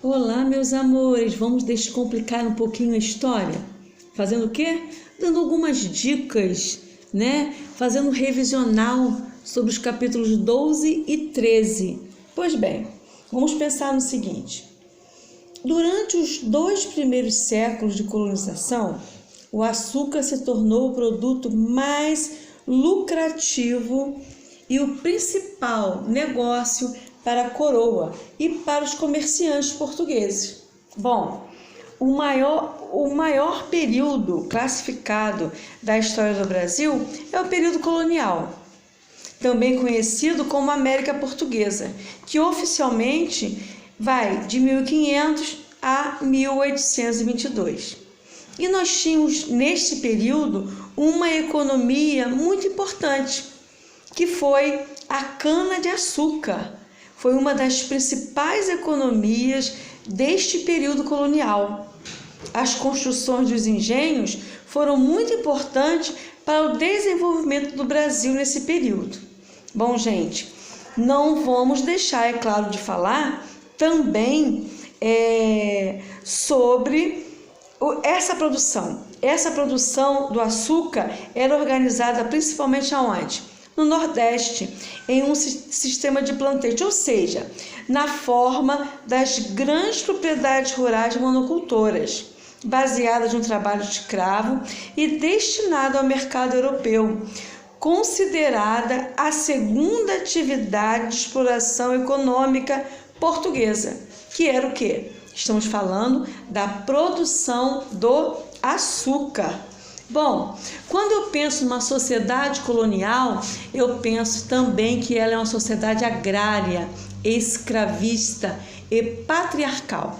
Olá, meus amores, vamos descomplicar um pouquinho a história? Fazendo o quê? Dando algumas dicas, né? Fazendo um revisional sobre os capítulos 12 e 13. Pois bem, vamos pensar no seguinte. Durante os 2 primeiros séculos de colonização, o açúcar se tornou o produto mais lucrativo e o principal negócio para a coroa e para os comerciantes portugueses. Bom, o maior período classificado da história do Brasil é o período colonial, também conhecido como América Portuguesa, que oficialmente vai de 1500 a 1822. E nós tínhamos neste período uma economia muito importante, que foi a cana-de-açúcar. Foi uma das principais economias deste período colonial. As construções dos engenhos foram muito importantes para o desenvolvimento do Brasil nesse período. Bom, gente, não vamos deixar, é claro, de falar também sobre essa produção. Essa produção do açúcar era organizada principalmente aonde? No Nordeste, em um sistema de plantation, ou seja, na forma das grandes propriedades rurais monocultoras, baseadas no trabalho de escravo e destinada ao mercado europeu, considerada a segunda atividade de exploração econômica portuguesa, que era o quê? Estamos falando da produção do açúcar. Bom, quando eu penso numa sociedade colonial, eu penso também que ela é uma sociedade agrária, escravista e patriarcal.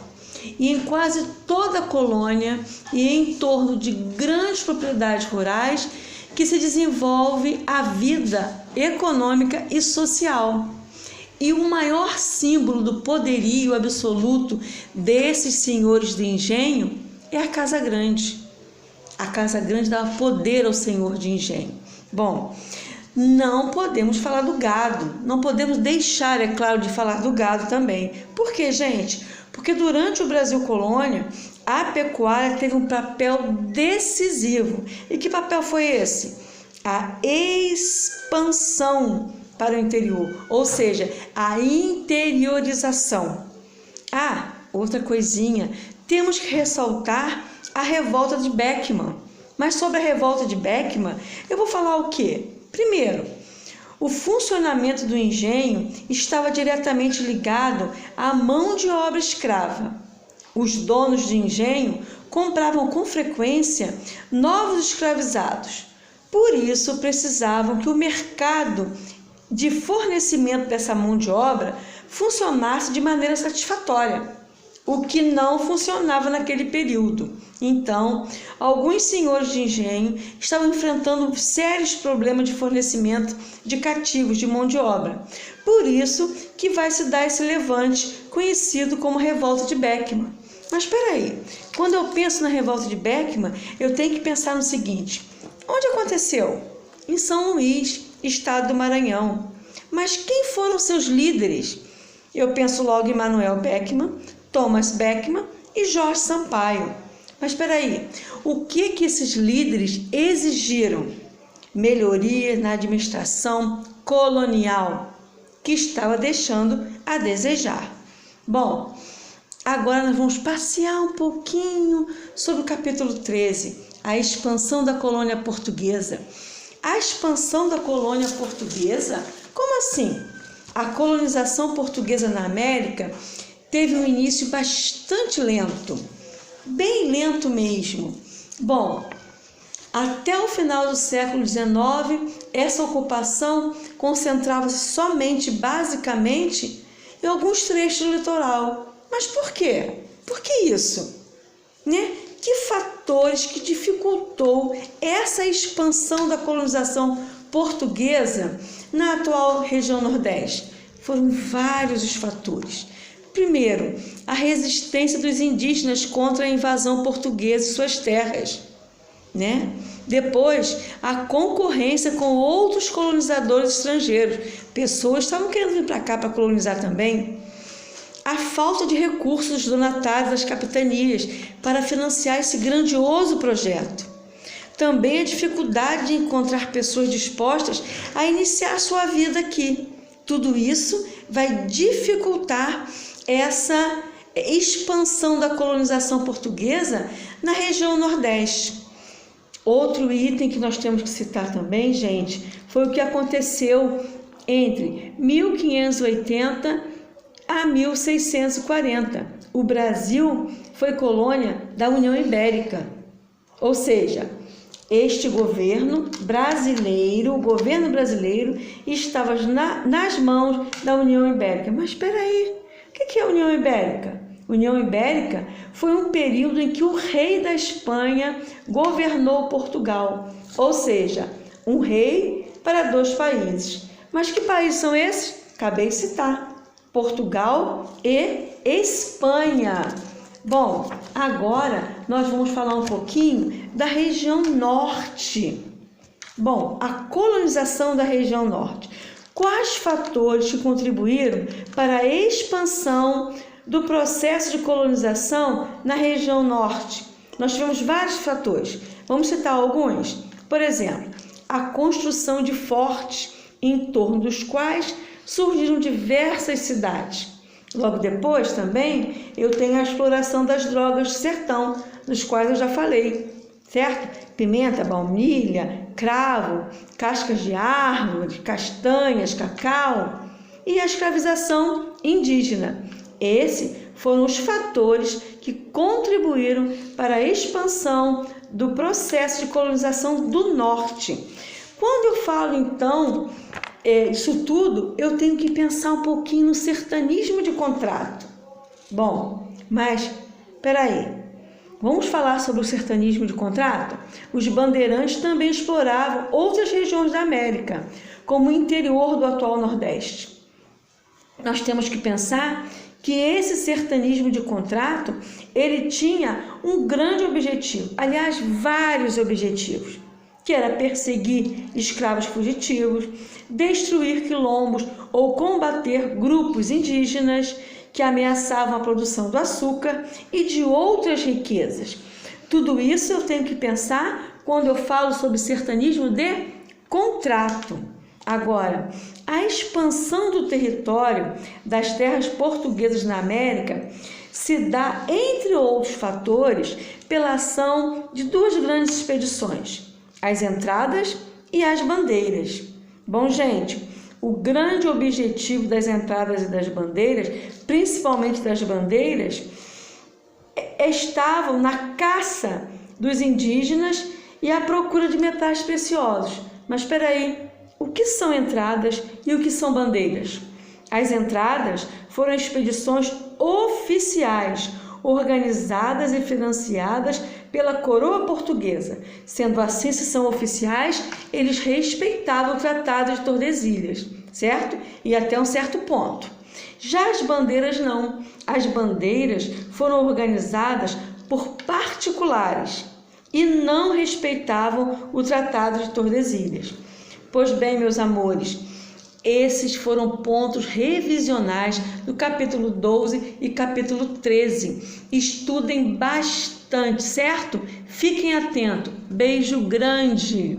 E em quase toda a colônia e em torno de grandes propriedades rurais que se desenvolve a vida econômica e social. E o maior símbolo do poderio absoluto desses senhores de engenho é a Casa Grande. A Casa Grande dava poder ao senhor de engenho. Bom, não podemos falar do gado, não podemos deixar, é claro, de falar do gado também. Por quê, gente? Porque durante o Brasil Colônia, a pecuária teve um papel decisivo. E que papel foi esse? A expansão para o interior, ou seja, a interiorização. Ah, outra coisinha, temos que ressaltar a revolta de Beckman. Mas sobre a revolta de Beckman, eu vou falar o quê? Primeiro, o funcionamento do engenho estava diretamente ligado à mão de obra escrava. Os donos de engenho compravam com frequência novos escravizados. Por isso, precisavam que o mercado de fornecimento dessa mão de obra funcionasse de maneira satisfatória, o que não funcionava naquele período. Então, alguns senhores de engenho estavam enfrentando sérios problemas de fornecimento de cativos de mão de obra. Por isso que vai se dar esse levante, conhecido como Revolta de Beckman. Mas espera aí, quando eu penso na Revolta de Beckman, eu tenho que pensar no seguinte: onde aconteceu? Em São Luís, estado do Maranhão. Mas quem foram seus líderes? Eu penso logo em Manuel Beckman, Thomas Beckman e Jorge Sampaio. Mas espera aí, o que esses líderes exigiram? Melhorias na administração colonial, que estava deixando a desejar. Bom, agora nós vamos passear um pouquinho sobre o capítulo 13, a expansão da colônia portuguesa. A expansão da colônia portuguesa? Como assim? A colonização portuguesa na América teve um início bastante lento, bem lento mesmo. Bom, até o final do século XIX, essa ocupação concentrava-se somente, basicamente, em alguns trechos do litoral. Mas por quê? Por que isso? Que fatores que dificultou essa expansão da colonização portuguesa na atual região Nordeste? Foram vários os fatores. Primeiro, a resistência dos indígenas contra a invasão portuguesa em suas terras. né? Depois, a concorrência com outros colonizadores estrangeiros. Pessoas estavam querendo vir para cá para colonizar também. A falta de recursos dos donatários das capitanias para financiar esse grandioso projeto. Também a dificuldade de encontrar pessoas dispostas a iniciar sua vida aqui. Tudo isso vai dificultar essa expansão da colonização portuguesa na região Nordeste. Outro item que nós temos que citar também, gente, foi o que aconteceu entre 1580 a 1640. O Brasil foi colônia da União Ibérica, ou seja, este governo brasileiro, o governo brasileiro, estava nas mãos da União Ibérica. Mas espera aí, o que é a União Ibérica? União Ibérica foi um período em que o rei da Espanha governou Portugal, ou seja, um rei para dois países. Mas que países são esses? Acabei de citar: Portugal e Espanha. Bom, agora nós vamos falar um pouquinho da região norte. Bom, a colonização da região norte. Quais fatores que contribuíram para a expansão do processo de colonização na região norte? Nós tivemos vários fatores. Vamos citar alguns. Por exemplo, a construção de fortes em torno dos quais surgiram diversas cidades. Logo depois também eu tenho a exploração das drogas do sertão, dos quais eu já falei, certo? Pimenta, baunilha, cravo, cascas de árvore, castanhas, cacau e a escravização indígena. Esses foram os fatores que contribuíram para a expansão do processo de colonização do norte. Quando eu falo, então, isso tudo, eu tenho que pensar um pouquinho no sertanismo de contrato. Bom, mas, peraí, vamos falar sobre o sertanismo de contrato? Os bandeirantes também exploravam outras regiões da América, como o interior do atual Nordeste. Nós temos que pensar que esse sertanismo de contrato, ele tinha um grande objetivo, aliás, vários objetivos, que era perseguir escravos fugitivos, destruir quilombos ou combater grupos indígenas que ameaçavam a produção do açúcar e de outras riquezas. Tudo isso eu tenho que pensar quando eu falo sobre sertanismo de contrato. Agora, a expansão do território das terras portuguesas na América se dá, entre outros fatores, pela ação de duas grandes expedições: as entradas e as bandeiras. Bom, gente, o grande objetivo das entradas e das bandeiras, principalmente das bandeiras, estavam na caça dos indígenas e a procura de metais preciosos. Mas espera aí, o que são entradas e o que são bandeiras? As entradas foram expedições oficiais, organizadas e financiadas pela coroa portuguesa. Sendo assim, se são oficiais, eles respeitavam o Tratado de Tordesilhas, certo? E até um certo ponto. Já as bandeiras não. As bandeiras foram organizadas por particulares e não respeitavam o Tratado de Tordesilhas. Pois bem, meus amores, esses foram pontos revisionais do capítulo 12 e capítulo 13. Estudem bastante, certo? Fiquem atentos. Beijo grande!